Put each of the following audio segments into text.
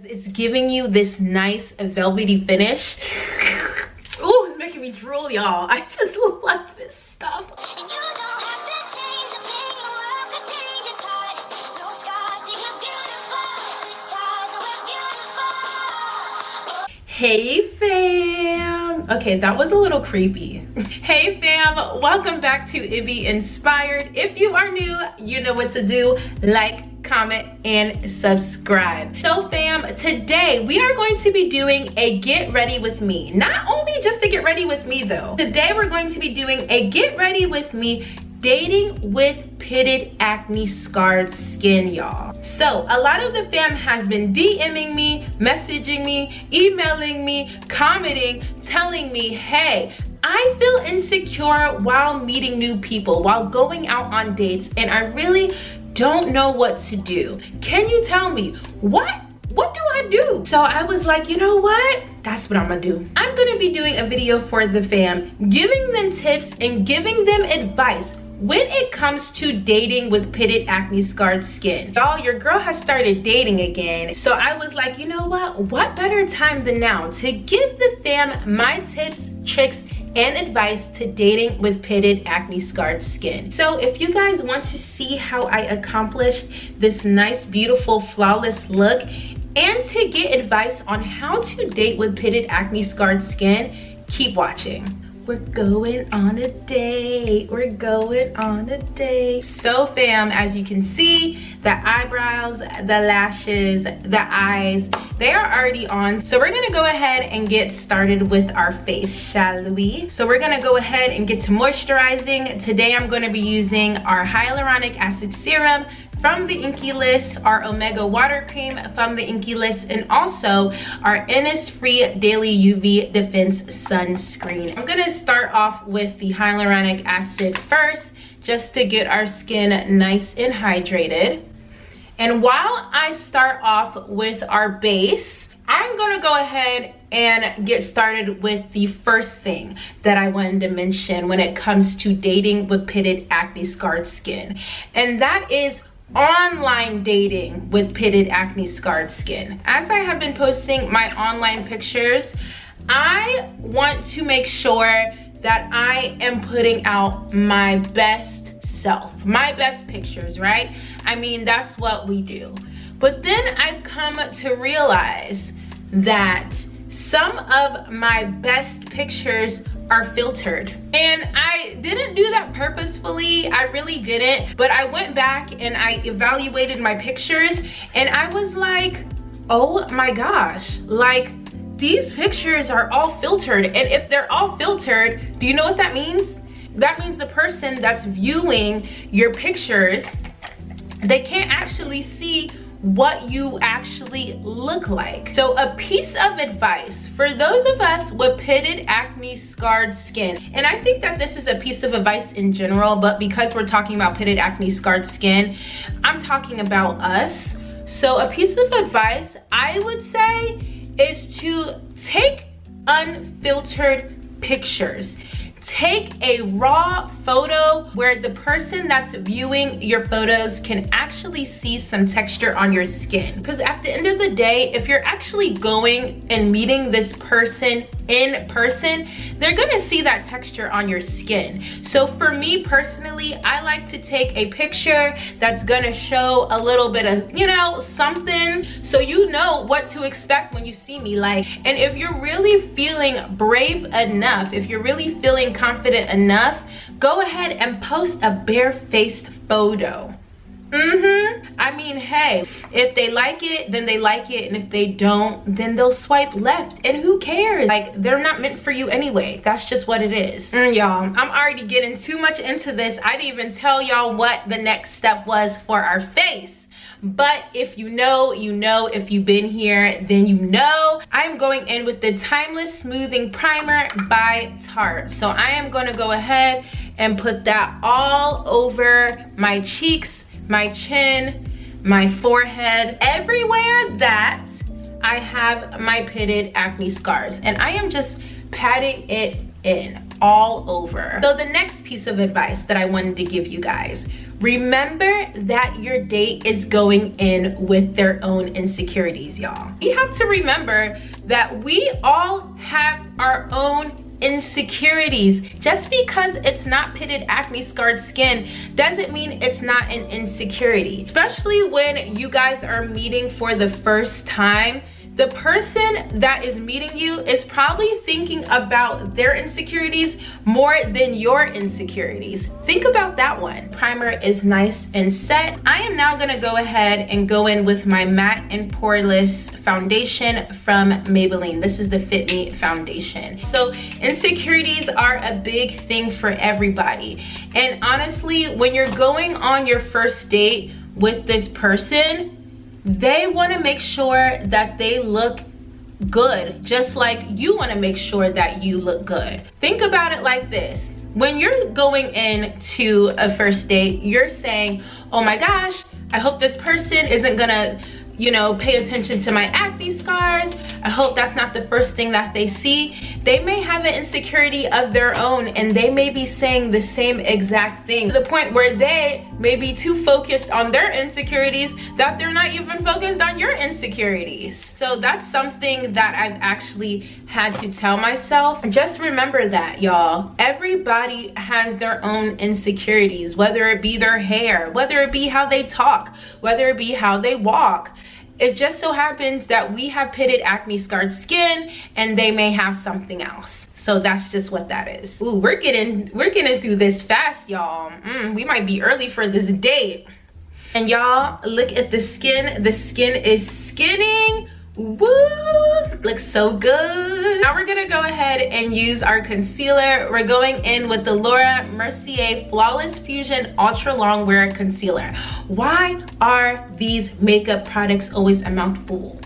It's giving you this nice velvety finish. Ooh, it's making me drool, y'all. I just love this stuff. Hey fam. Okay, that was a little creepy. Hey fam, welcome back to IbbyInspired. If you are new, you know what to do. Like, comment, and subscribe. So fam, today we are going to be doing a get ready with me. Not only just a get ready with me though. Today we're going to be doing a get ready with me dating with pitted acne scarred skin, y'all. So a lot of the fam has been DMing me, messaging me, emailing me, commenting, telling me, hey, I feel insecure while meeting new people, while going out on dates, and I really don't know what to do. Can you tell me what do I do? So I was like, you know what? That's what I'm gonna do. I'm gonna be doing a video for the fam, giving them tips and giving them advice when it comes to dating with pitted acne scarred skin. Y'all, your girl has started dating again. So I was like, you know what better time than now to give the fam my tips, tricks, and advice to dating with pitted acne scarred skin. So if you guys want to see how I accomplished this nice, beautiful, flawless look, and to get advice on how to date with pitted acne scarred skin, keep watching. We're going on a date. We're going on a date. So fam, as you can see, the eyebrows, the lashes, the eyes, they are already on. So we're gonna go ahead and get started with our face, shall we? So we're gonna go ahead and get to moisturizing. Today I'm gonna be using our hyaluronic acid serum from the Inky List, our Omega Water Cream from the Inky List, and also our Innisfree Daily UV Defense Sunscreen. I'm gonna start off with the hyaluronic acid first, just to get our skin nice and hydrated. And while I start off with our base, I'm gonna go ahead and get started with the first thing that I wanted to mention when it comes to dating with pitted acne scarred skin. And that is online dating with pitted acne scarred skin. As I have been posting my online pictures, I want to make sure that I am putting out my best self, my best pictures, right? I mean, that's what we do. But then I've come to realize that some of my best pictures are filtered, and I didn't do that purposefully. I really didn't, but I went back and I evaluated my pictures and I was like, oh my gosh, like these pictures are all filtered. And if they're all filtered, do you know what that means? That means the person that's viewing your pictures, they can't actually see what you actually look like. So a piece of advice for those of us with pitted acne scarred skin, and I think that this is a piece of advice in general, but because we're talking about pitted acne scarred skin, I'm talking about us. So a piece of advice I would say is to take unfiltered pictures. Take a raw photo where the person that's viewing your photos can actually see some texture on your skin. Because at the end of the day, if you're actually going and meeting this person in person, they're gonna see that texture on your skin. So for me personally, I like to take a picture that's gonna show a little bit of, you know, something, so you know what to expect when you see me. Like, and if you're really feeling brave enough, if you're really feeling confident enough, go ahead and post a barefaced photo. I mean, hey, if they like it, then they like it, and if they don't, then they'll swipe left, and who cares? Like, they're not meant for you anyway. That's just what it is. Y'all, I'm already getting too much into this. I didn't even tell y'all what the next step was for our face. But if you know, you know. If you've been here, then you know. I'm going in with the Timeless Smoothing Primer by Tarte. So I am going to go ahead and put that all over my cheeks, my chin, my forehead, everywhere that I have my pitted acne scars. And I am just patting it in all over. So the next piece of advice that I wanted to give you guys, Remember that your date is going in with their own insecurities, y'all. You have to remember that we all have our own insecurities. Just because it's not pitted, acne, scarred skin doesn't mean it's not an insecurity. Especially when you guys are meeting for the first time. The person that is meeting you is probably thinking about their insecurities more than your insecurities. Think about that one. Primer is nice and set. I am now gonna go ahead and go in with my matte and poreless foundation from Maybelline. This is the Fit Me foundation. So insecurities are a big thing for everybody. And honestly, when you're going on your first date with this person, they want to make sure that they look good, just like you want to make sure that you look good. Think about it like this. When you're going into a first date, you're saying, oh my gosh, I hope this person isn't gonna, you know, pay attention to my acne scars. I hope that's not the first thing that they see. They may have an insecurity of their own and they may be saying the same exact thing, to the point where they may be too focused on their insecurities that they're not even focused on your insecurities. So that's something that I've actually had to tell myself. Just remember that, y'all. Everybody has their own insecurities, whether it be their hair, whether it be how they talk, whether it be how they walk. It just so happens that we have pitted, acne, scarred skin, and they may have something else. So that's just what that is. Ooh, we're getting through this fast, y'all. We might be early for this date. And y'all, look at the skin. The skin is skinning. Woo! Looks so good. Now we're gonna go ahead and use our concealer. We're going in with the Laura Mercier Flawless Fusion Ultra Long Wear Concealer. Why are these makeup products always a mouthful?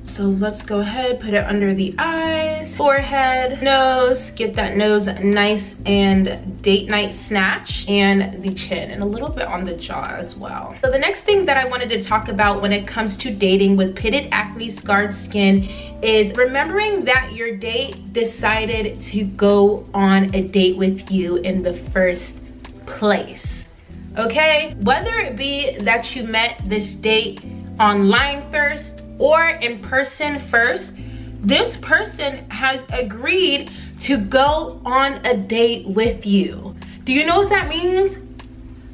So let's go ahead, put it under the eyes, forehead, nose, get that nose nice and date night snatch, and the chin, and a little bit on the jaw as well. So the next thing that I wanted to talk about when it comes to dating with pitted, acne, scarred skin is remembering that your date decided to go on a date with you in the first place. Okay? Whether it be that you met this date online first or in person first, this person has agreed to go on a date with you. Do you know what that means?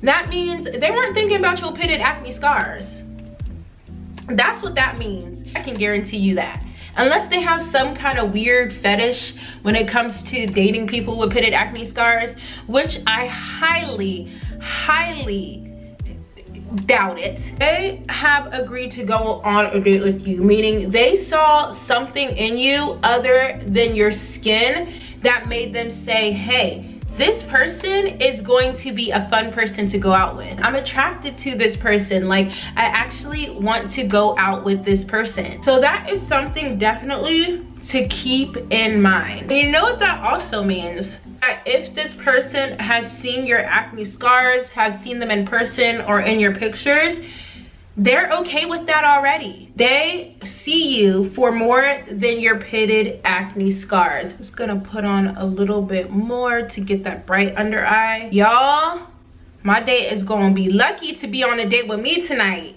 That means they weren't thinking about your pitted acne scars. That's what that means. I can guarantee you that. Unless they have some kind of weird fetish when it comes to dating people with pitted acne scars, which I highly doubt it. They have agreed to go on a date with you, meaning they saw something in you other than your skin that made them say, hey, this person is going to be a fun person to go out with. I'm attracted to this person. Like, I actually want to go out with this person. So that is something definitely to keep in mind. And you know what that also means? That if this person has seen your acne scars, has seen them in person or in your pictures, they're okay with that already. They see you for more than your pitted acne scars. I'm just gonna put on a little bit more to get that bright under eye. Y'all, my date is gonna be lucky to be on a date with me tonight.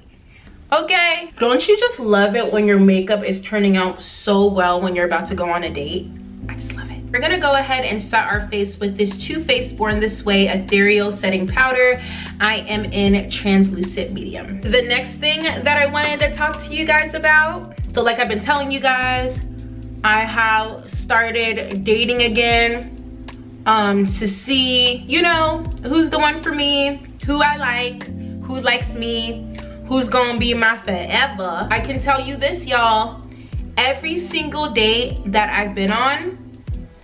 Okay? Don't you just love it when your makeup is turning out so well when you're about to go on a date? I just love it. We're gonna go ahead and set our face with this Too Faced Born This Way Ethereal Setting Powder. I am in translucent medium. The next thing that I wanted to talk to you guys about, so like I've been telling you guys, I have started dating again to see, you know, who's the one for me, who I like, who likes me, who's gonna be my forever. I can tell you this, y'all, every single date that I've been on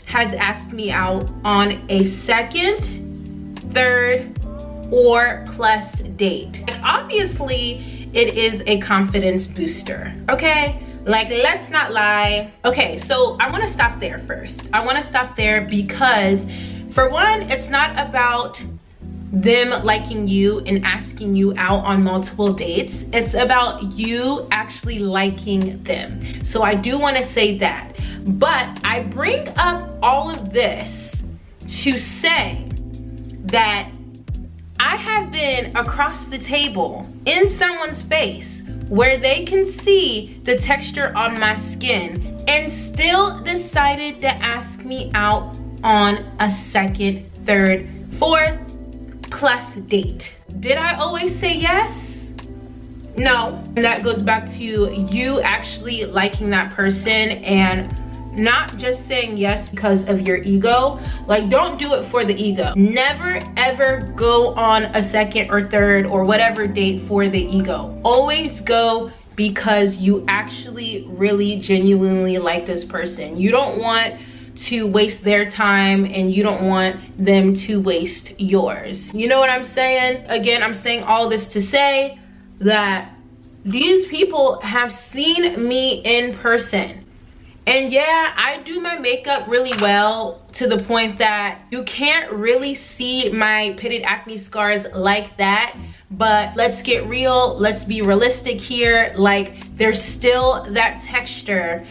has asked me out on a second, third, or plus date. And obviously, it is a confidence booster, okay? Like, let's not lie. Okay, so I wanna stop there first. I wanna stop there because, for one, it's not about them liking you and asking you out on multiple dates. It's about you actually liking them. So I do want to say that. But I bring up all of this to say that I have been across the table in someone's face where they can see the texture on my skin and still decided to ask me out on a second, third, fourth plus date. Did I always say yes? No. And that goes back to you actually liking that person and not just saying yes because of your ego. Like, don't do it for the ego. Never ever go on a second or third or whatever date for the ego. Always go because you actually really genuinely like this person. You don't want to waste their time and you don't want them to waste yours. You know what I'm saying? Again, I'm saying all this to say that these people have seen me in person. And yeah, I do my makeup really well to the point that you can't really see my pitted acne scars like that. But let's get real, let's be realistic here. Like, there's still that texture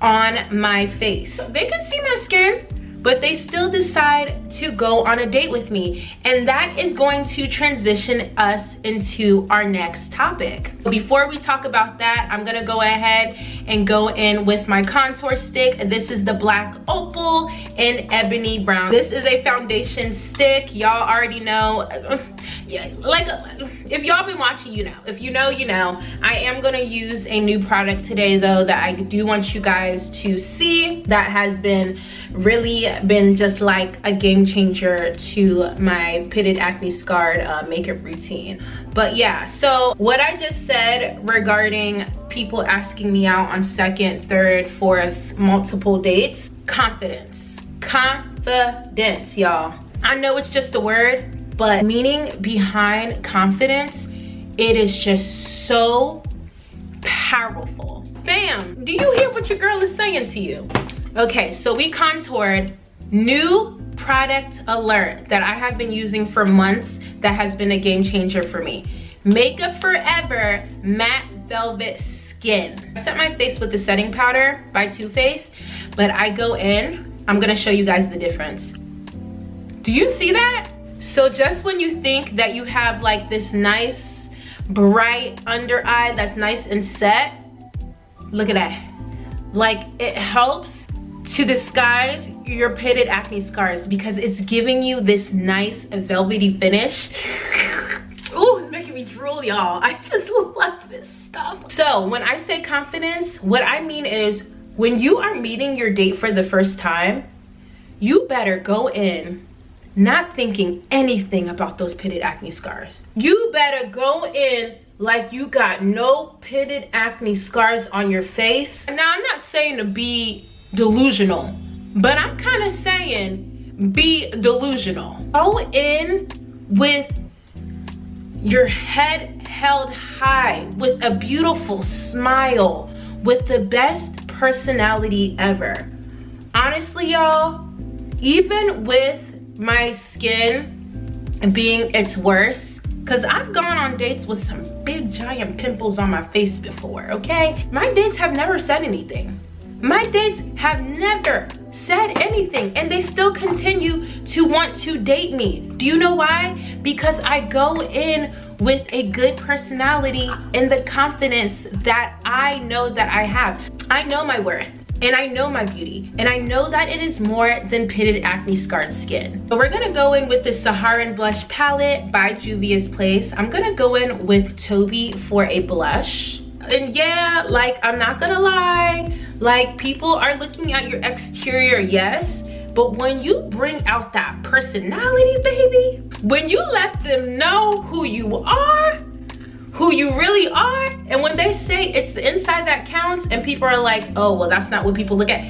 on my face. They can see my skin, but they still decide to go on a date with me. And that is going to transition us into our next topic. Before we talk about that, I'm gonna go ahead and go in with my contour stick. This is the Black Opal in Ebony Brown. This is a foundation stick. Y'all already know. Yeah, like, if y'all been watching, you know. If you know, you know. I am gonna use a new product today though that I do want you guys to see, that has really been just like a game changer to my pitted acne scarred makeup routine. But yeah, so what I just said regarding people asking me out on second, third, fourth, multiple dates, confidence, y'all. I know it's just a word, but meaning behind confidence, it is just so powerful. Fam, do you hear what your girl is saying to you? Okay, so we contoured. New product alert that I have been using for months that has been a game changer for me. Makeup Forever Matte Velvet Skin. I set my face with the setting powder by Too Faced, but I go in, I'm gonna show you guys the difference. Do you see that? So just when you think that you have like this nice bright under eye that's nice and set, look at that. Like, it helps to disguise your pitted acne scars because it's giving you this nice velvety finish. Ooh, it's making me drool, y'all. I just love this stuff. So when I say confidence, what I mean is when you are meeting your date for the first time, you better go in not thinking anything about those pitted acne scars. You better go in like you got no pitted acne scars on your face. Now, I'm not saying to be delusional, but I'm kind of saying be delusional. Go in with your head held high, with a beautiful smile, with the best personality ever. Honestly, y'all, even with my skin being its worst, because I've gone on dates with some big giant pimples on my face before, okay? My dates have never said anything. My dates have never said anything, and they still continue to want to date me. Do you know why? Because I go in with a good personality and the confidence that I know that I have. I know my worth, and I know my beauty, and I know that it is more than pitted acne scarred skin. So we're gonna go in with the Saharan Blush Palette by Juvia's Place. I'm gonna go in with Toby for a blush. And yeah, like, I'm not gonna lie, like, people are looking at your exterior, yes, but when you bring out that personality, baby, when you let them know who you are, who you really are, and when they say it's the inside that counts and people are like, oh, well, that's not what people look at,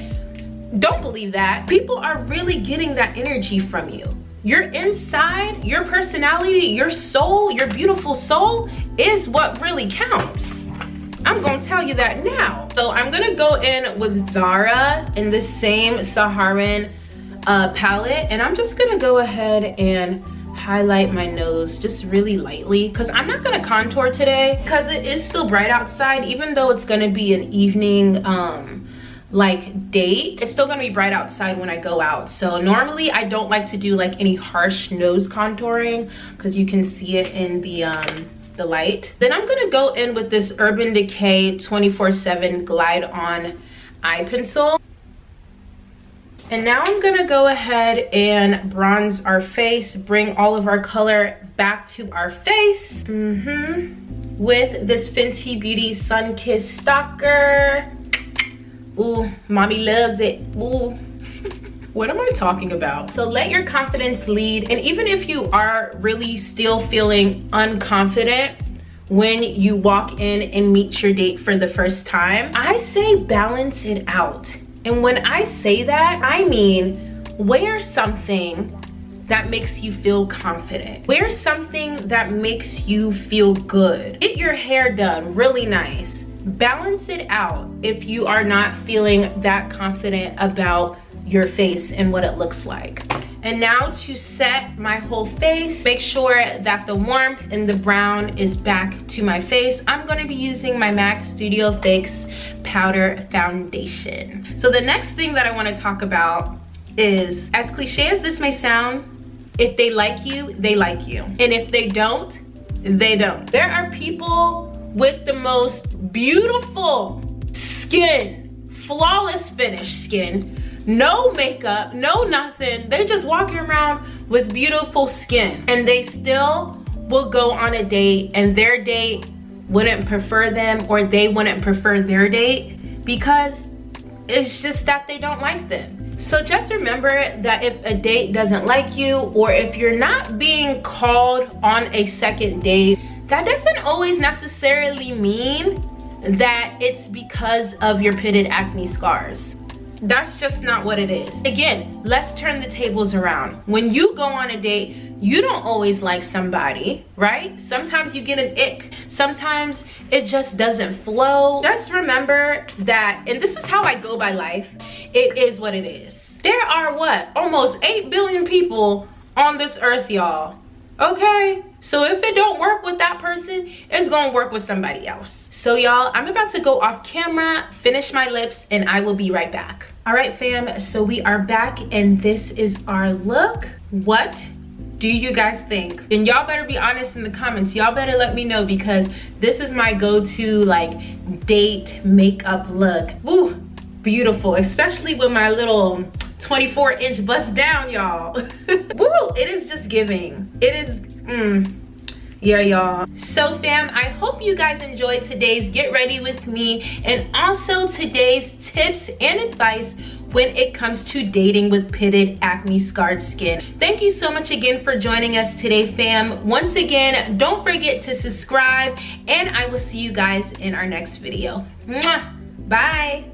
don't believe that. People are really getting that energy from you. Your inside, your personality, your soul, your beautiful soul is what really counts. I'm gonna tell you that now. So I'm gonna go in with Zara in this same Saharan palette, and I'm just gonna go ahead and highlight my nose just really lightly, because I'm not gonna contour today because it is still bright outside, even though it's gonna be an evening like date. It's still gonna be bright outside when I go out. So normally I don't like to do like any harsh nose contouring because you can see it in the light. Then I'm gonna go in with this Urban Decay 24/7 Glide On eye pencil. And now I'm gonna go ahead and bronze our face, bring all of our color back to our face. With this Fenty Beauty Sun Kiss Stalker. Ooh, mommy loves it. Ooh. What am I talking about? So let your confidence lead. And even if you are really still feeling unconfident when you walk in and meet your date for the first time, I say balance it out. And when I say that, I mean wear something that makes you feel confident. Wear something that makes you feel good. Get your hair done really nice. Balance it out if you are not feeling that confident about your face and what it looks like. And now to set my whole face, make sure that the warmth and the brown is back to my face. I'm gonna be using my MAC Studio Fix Powder Foundation. So the next thing that I wanna talk about is, as cliche as this may sound, if they like you, they like you. And if they don't, they don't. There are people with the most beautiful skin, flawless finished skin, no makeup, no nothing. They're just walking around with beautiful skin and they still will go on a date and their date wouldn't prefer them or they wouldn't prefer their date because it's just that they don't like them. So just remember that if a date doesn't like you or if you're not being called on a second date, that doesn't always necessarily mean that it's because of your pitted acne scars. That's just not what it is. Again, let's turn the tables around. When you go on a date, you don't always like somebody, right? Sometimes you get an ick. Sometimes it just doesn't flow. Just remember that, and this is how I go by life, it is what it is. There are what? Almost 8 billion people on this earth, y'all. Okay? So if it don't work with that person, it's gonna work with somebody else. So y'all, I'm about to go off camera, finish my lips, and I will be right back. All right, fam, so we are back and this is our look. What do you guys think? And y'all better be honest in the comments. Y'all better let me know because this is my go-to like date makeup look. Woo, beautiful, especially with my little 24-inch bust down, y'all. Woo, it is just giving. It is, yeah, y'all. So fam, I hope you guys enjoyed today's Get Ready With Me and also today's tips and advice when it comes to dating with pitted, acne scarred skin. Thank you so much again for joining us today, fam. Once again, don't forget to subscribe and I will see you guys in our next video. Mwah! Bye.